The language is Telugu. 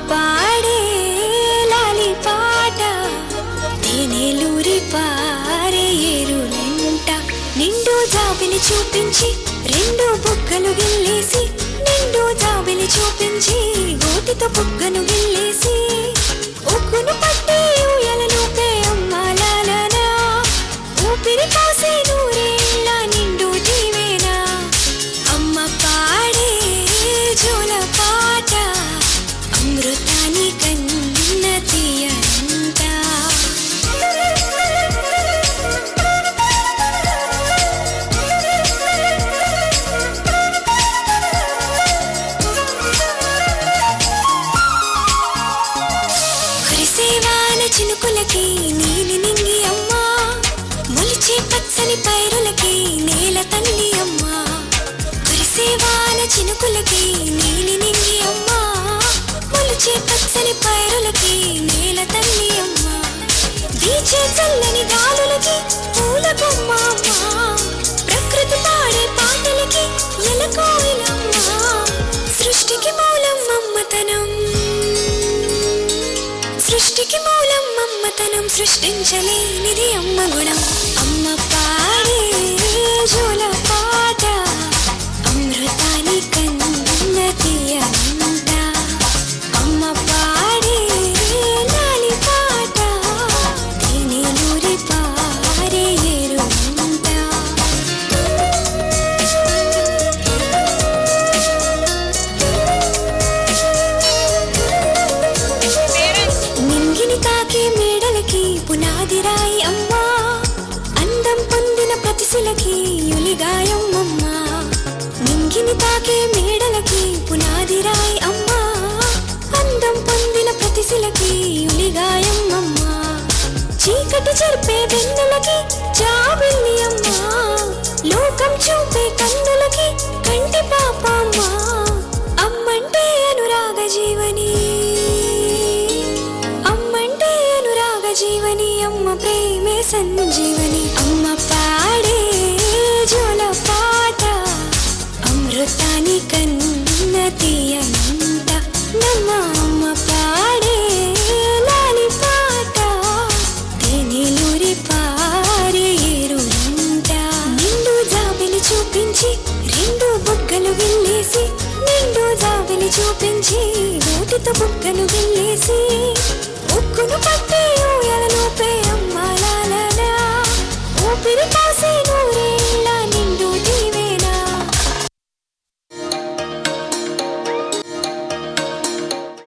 పాడే లాలి పాట తేనెలూరి పారే ఏరులంట నిండు జాబిలి చూపించి రెండు బుగ్గలు గిల్లేసి నిండు జాబిలి చూపించి గోటితో బుగ్గను గిల్లేసి ఉక్కును పట్టి ఊయలనూపే అమ్మాలాలనా ఊపిరి కాసే నూరేళ్ళ నిండు జీవేనా అమ్మ పాడే జోల పాట అమృతాని కన్న తీయంట కురిసేవాన చినుకులకి నీలి నింగి అమ్మా మొలిచే పచ్చని పైరులకి నేల తల్లి అమ్మా కురిసేవాన చినుకులకి నీలి నింగి అమ్మా మొలిచే పచ్చని పైరులకి నేల తల్లి అమ్మా వీచే చల్లని గాలులకి పూల బొమ్మ అమ్మా ప్రకృతి పాడే పాటలకి ఎలకోయిలమ్మా సృష్టికి మూలం మమ్మతనం సృష్టికి మూలం మమ్మతనం సృష్టించలేనిది అమ్మ గుణం అమ్మ పాడే జోల పాట అమృతాని కన్న తీయంట అమ్మ పాడే లాలి పాట తేనెలూరి పారే ఏరులంట నింగిని తాకే మేడలకి పునాది రాయి అమ్మా అందం పొందిన ప్రతిశిలకి యులిగాయం అమ్మా నింగిని తాకే మేడలకి పునాది రాయి అమ్మా అందం పొందిన ప్రతిశిలకి యులిగాయం అమ్మా చీకటి చెరిపే వెన్నులకి జాబిల్లి అమ్మా లోకం చూపే కన్నులకి కంటి పాప అమ్మా అమ్మంటే అనురాగ జీవని అమ్మంటే అనురాగ జీవని అమ్మ ప్రేమే సంజీవని